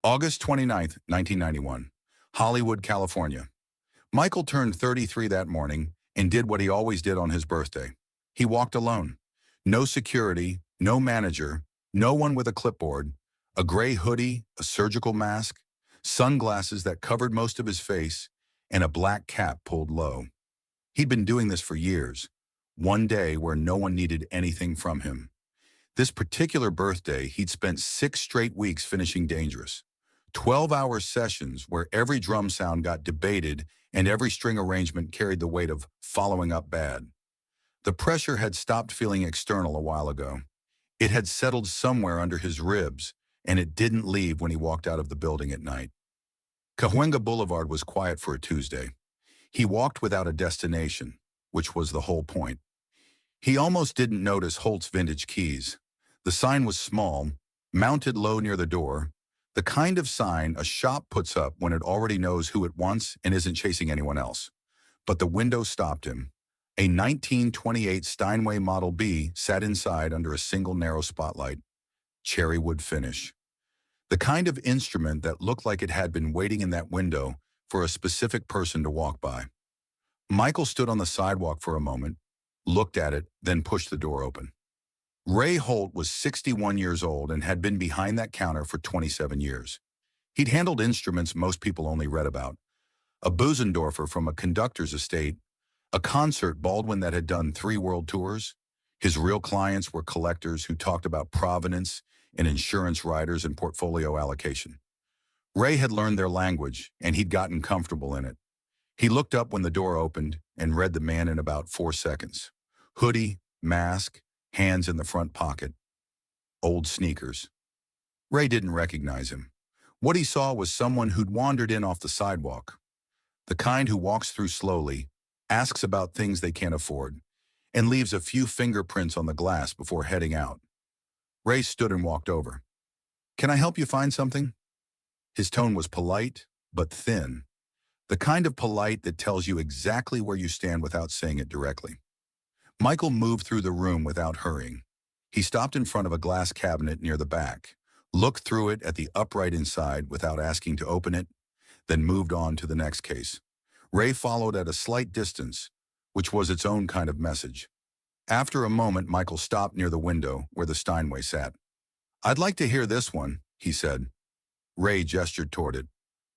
August 29th, 1991, Hollywood, California. Michael turned 33 that morning and did what he always did on his birthday. He walked alone. No security, no manager, no one with a clipboard, a gray hoodie, a surgical mask, sunglasses that covered most of his face, and a black cap pulled low. He'd been doing this for years, one day where no one needed anything from him. This particular birthday, he'd spent 6 straight weeks finishing Dangerous. 12-hour sessions where every drum sound got debated and every string arrangement carried the weight of following up bad. The pressure had stopped feeling external a while ago. It had settled somewhere under his ribs, and it didn't leave when he walked out of the building at night. Cahuenga Boulevard was quiet for a Tuesday. He walked without a destination, which was the whole point. He almost didn't notice Holt's vintage keys. The sign was small, mounted low near the door, the kind of sign a shop puts up when it already knows who it wants and isn't chasing anyone else. But the window stopped him. A 1928 Steinway Model B sat inside under a single narrow spotlight. Cherry wood finish. The kind of instrument that looked like it had been waiting in that window for a specific person to walk by. Michael stood on the sidewalk for a moment, looked at it, then pushed the door open. Ray Holt was 61 years old and had been behind that counter for 27 years. He'd handled instruments most people only read about. A Buzendorfer from a conductor's estate, a concert Baldwin that had done 3 world tours. His real clients were collectors who talked about provenance and insurance riders and portfolio allocation. Ray had learned their language, and he'd gotten comfortable in it. He looked up when the door opened and read the man in about 4 seconds. Hoodie, mask, hands in the front pocket. Old sneakers. Ray didn't recognize him. What he saw was someone who'd wandered in off the sidewalk. The kind who walks through slowly, asks about things they can't afford, and leaves a few fingerprints on the glass before heading out. Ray stood and walked over. "Can I help you find something?" His tone was polite, but thin. The kind of polite that tells you exactly where you stand without saying it directly. Michael moved through the room without hurrying. He stopped in front of a glass cabinet near the back, looked through it at the upright inside without asking to open it, then moved on to the next case. Ray followed at a slight distance, which was its own kind of message. After a moment, Michael stopped near the window where the Steinway sat. "I'd like to hear this one," he said. Ray gestured toward it.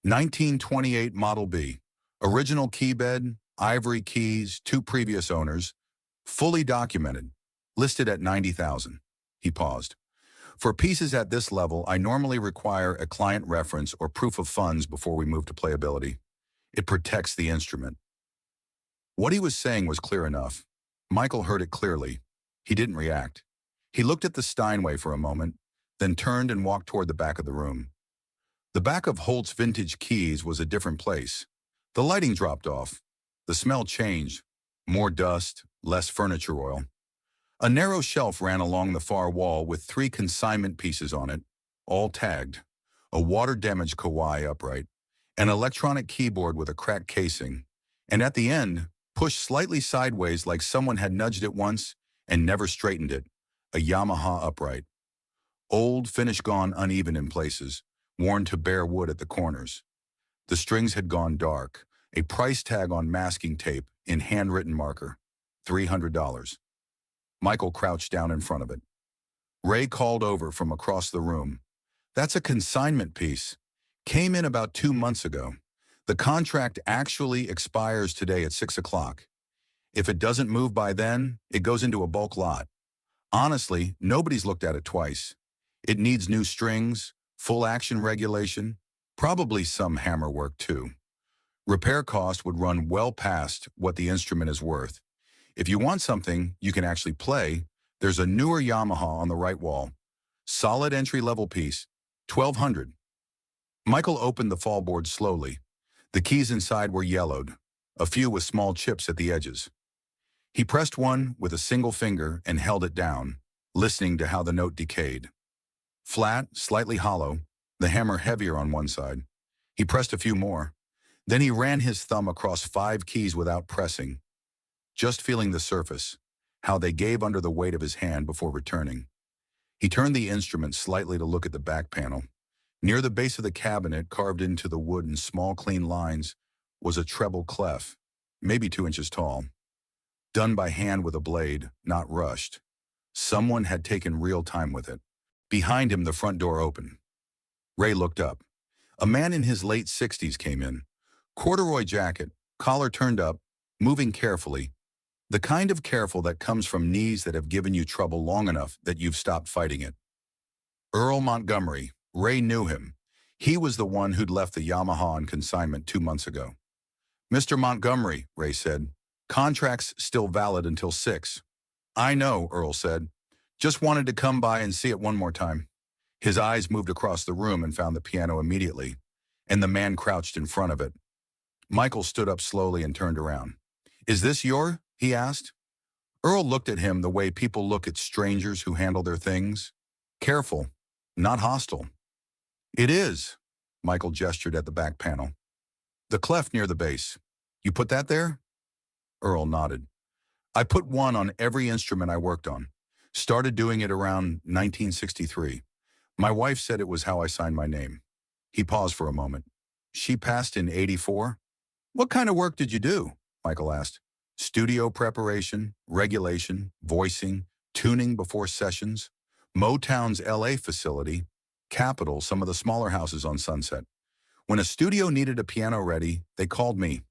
1928 Model B. Original keybed, ivory keys, 2 previous owners. Fully documented. Listed at $90,000. He paused. "For pieces at this level, I normally require a client reference or proof of funds before we move to playability. It protects the instrument." What he was saying was clear enough. Michael heard it clearly. He didn't react. He looked at the Steinway for a moment, then turned and walked toward the back of the room. The back of Holt's vintage keys was a different place. The lighting dropped off. The smell changed. More dust, less furniture oil. A narrow shelf ran along the far wall with 3 consignment pieces on it, all tagged. A water-damaged Kawai upright, an electronic keyboard with a cracked casing, and at the end, pushed slightly sideways like someone had nudged it once and never straightened it, a Yamaha upright. Old, finish gone uneven in places, worn to bare wood at the corners. The strings had gone dark, a price tag on masking tape in handwritten marker, $300. Michael crouched down in front of it. Ray called over from across the room. "That's a consignment piece. Came in about 2 months ago. The contract actually expires today at 6 o'clock. If it doesn't move by then, it goes into a bulk lot. Honestly, nobody's looked at it twice. It needs new strings, full action regulation, probably some hammer work too. Repair cost would run well past what the instrument is worth. If you want something you can actually play, there's a newer Yamaha on the right wall. Solid entry-level piece, $1,200. Michael opened the fallboard slowly. The keys inside were yellowed, a few with small chips at the edges. He pressed one with a single finger and held it down, listening to how the note decayed. Flat, slightly hollow, the hammer heavier on one side. He pressed a few more. Then he ran his thumb across 5 keys without pressing, just feeling the surface, how they gave under the weight of his hand before returning. He turned the instrument slightly to look at the back panel. Near the base of the cabinet, carved into the wood in small, clean lines, was a treble clef, maybe 2 inches tall, done by hand with a blade, not rushed. Someone had taken real time with it. Behind him, the front door opened. Ray looked up. A man in his late 60s came in. Corduroy jacket, collar turned up, moving carefully. The kind of careful that comes from knees that have given you trouble long enough that you've stopped fighting it. Earl Montgomery. Ray knew him. He was the one who'd left the Yamaha on consignment 2 months ago. "Mr. Montgomery," Ray said. "Contract's still valid until 6. "I know," Earl said. "Just wanted to come by and see it one more time." His eyes moved across the room and found the piano immediately, and the man crouched in front of it. Michael stood up slowly and turned around. "Is this your?" he asked. Earl looked at him the way people look at strangers who handle their things. Careful, not hostile. "It is." Michael gestured at the back panel. "The clef near the base. You put that there?" Earl nodded. "I put one on every instrument I worked on. Started doing it around 1963. My wife said it was how I signed my name." He paused for a moment. "She passed in 84? "What kind of work did you do?" Michael asked. "Studio preparation, regulation, voicing, tuning before sessions. Motown's LA facility, Capitol, some of the smaller houses on Sunset. When a studio needed a piano ready, they called me."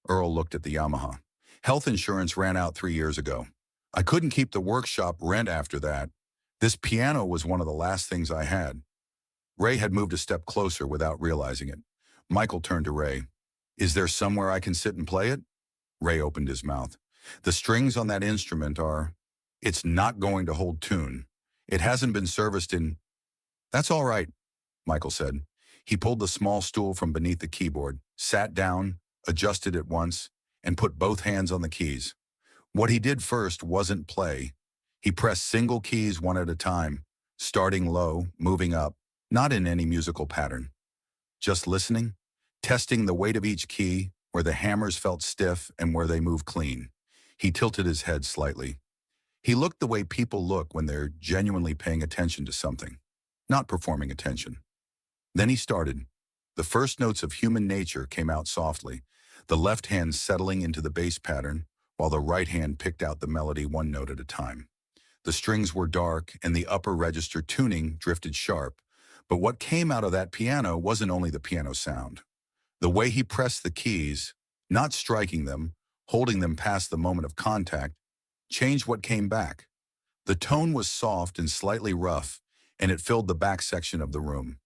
Earl looked at the Yamaha. "Health insurance ran out 3 years ago. I couldn't keep the workshop rent after that. This piano was one of the last things I had." Ray had moved a step closer without realizing it. Michael turned to Ray. "Is there somewhere I can sit and play it?" Ray opened his mouth. "The strings on that instrument are... It's not going to hold tune. It hasn't been serviced in..." "That's all right," Michael said. He pulled the small stool from beneath the keyboard, sat down, adjusted it once, and put both hands on the keys. What he did first wasn't play. He pressed single keys one at a time, starting low, moving up, not in any musical pattern. Just listening, testing the weight of each key, where the hammers felt stiff and where they moved clean. He tilted his head slightly. He looked the way people look when they're genuinely paying attention to something, not performing attention. Then he started. The first notes of human nature came out softly, the left hand settling into the bass pattern, while the right hand picked out the melody one note at a time. The strings were dark, and the upper register tuning drifted sharp, but what came out of that piano wasn't only the piano sound. The way he pressed the keys, not striking them, holding them past the moment of contact, changed what came back. The tone was soft and slightly rough, and it filled the back section of the room.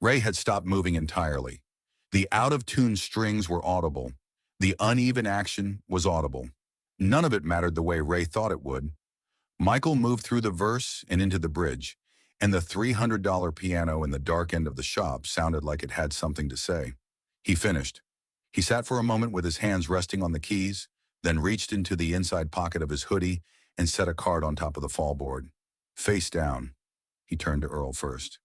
Ray had stopped moving entirely. The out-of-tune strings were audible. The uneven action was audible. None of it mattered the way Ray thought it would. Michael moved through the verse and into the bridge, and the $300 piano in the dark end of the shop sounded like it had something to say. He finished. He sat for a moment with his hands resting on the keys, then reached into the inside pocket of his hoodie and set a card on top of the fallboard. Face down. He turned to Earl first.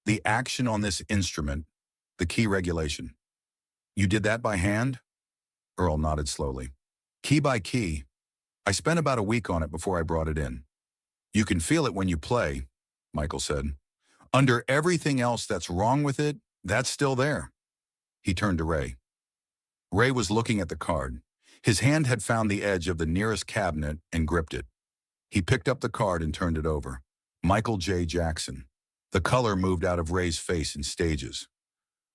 "The action on this instrument, the key regulation. You did that by hand?" Earl nodded slowly. "Key by key. I spent about a week on it before I brought it in." "You can feel it when you play," Michael said. "Under everything else that's wrong with it, that's still there." He turned to Ray. Ray was looking at the card. His hand had found the edge of the nearest cabinet and gripped it. He picked up the card and turned it over. Michael J. Jackson. The color moved out of Ray's face in stages.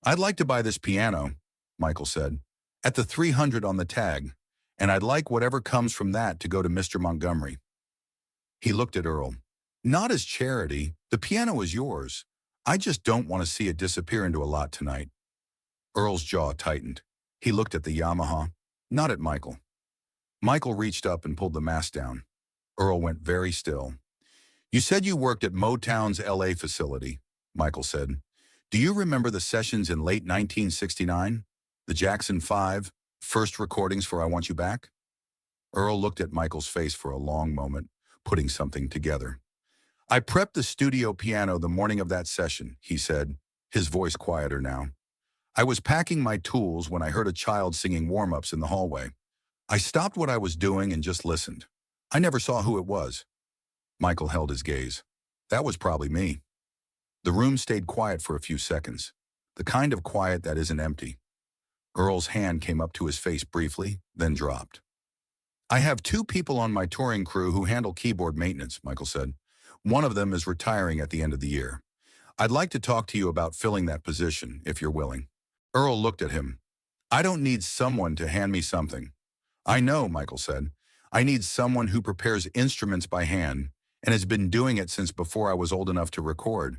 "I'd like to buy this piano," Michael said, "at the $300 on the tag, and I'd like whatever comes from that to go to Mr. Montgomery." He looked at Earl. "Not as charity. The piano is yours. I just don't want to see it disappear into a lot tonight." Earl's jaw tightened. He looked at the Yamaha, not at Michael. Michael reached up and pulled the mask down. Earl went very still. "You said you worked at Motown's LA facility," Michael said. "Do you remember the sessions in late 1969? The Jackson 5, first recordings for I Want You Back?" Earl looked at Michael's face for a long moment, putting something together. "I prepped the studio piano the morning of that session," he said, his voice quieter now. "I was packing my tools when I heard a child singing warm-ups in the hallway. I stopped what I was doing and just listened. I never saw who it was." Michael held his gaze. "That was probably me." The room stayed quiet for a few seconds, the kind of quiet that isn't empty. Earl's hand came up to his face briefly, then dropped. I have two people on my touring crew who handle keyboard maintenance, Michael said. One of them is retiring at the end of the year. I'd like to talk to you about filling that position, if you're willing. Earl looked at him. I don't need someone to hand me something. I know, Michael said. I need someone who prepares instruments by hand and has been doing it since before I was old enough to record.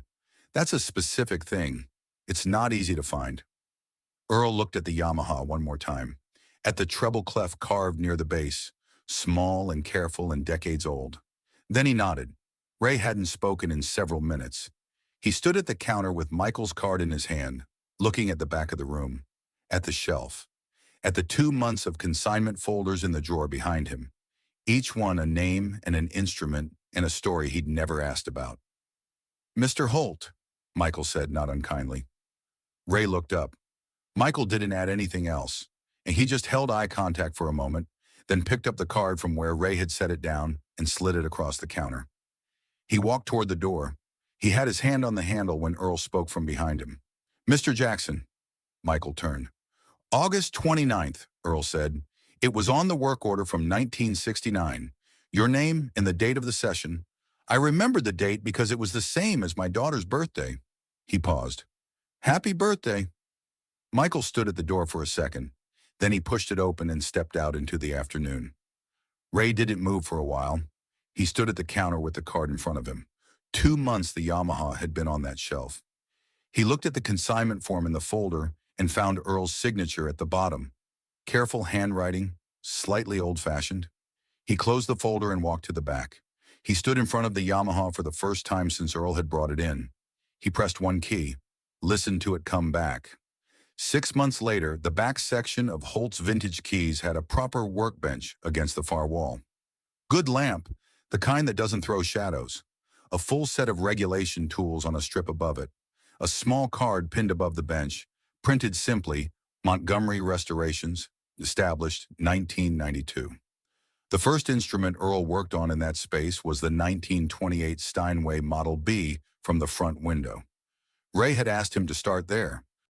That's a specific thing. It's not easy to find. Earl looked at the Yamaha one more time, at the treble clef carved near the bass, small and careful and decades old. Then he nodded. Ray hadn't spoken in several minutes. He stood at the counter with Michael's card in his hand, looking at the back of the room, at the shelf, at the 2 months of consignment folders in the drawer behind him, each one a name and an instrument and a story he'd never asked about. Mr. Holt, Michael said, not unkindly. Ray looked up. Michael didn't add anything else, and he just held eye contact for a moment, then picked up the card from where Ray had set it down and slid it across the counter. He walked toward the door. He had his hand on the handle when Earl spoke from behind him. Mr. Jackson. Michael turned. August 29th, Earl said. It was on the work order from 1969. Your name and the date of the session. I remembered the date because it was the same as my daughter's birthday. He paused. Happy birthday. Michael stood at the door for a second. Then he pushed it open and stepped out into the afternoon. Ray didn't move for a while. He stood at the counter with the card in front of him. 2 months the Yamaha had been on that shelf. He looked at the consignment form in the folder and found Earl's signature at the bottom. Careful handwriting, slightly old-fashioned. He closed the folder and walked to the back. He stood in front of the Yamaha for the first time since Earl had brought it in. He pressed one key, listened to it come back. 6 months later, the back section of Holt's vintage keys had a proper workbench against the far wall. Good lamp, the kind that doesn't throw shadows. A full set of regulation tools on a strip above it. A small card pinned above the bench, printed simply, Montgomery Restorations, established 1992. The first instrument Earl worked on in that space was the 1928 Steinway Model B from the front window. Ray had asked him to start there.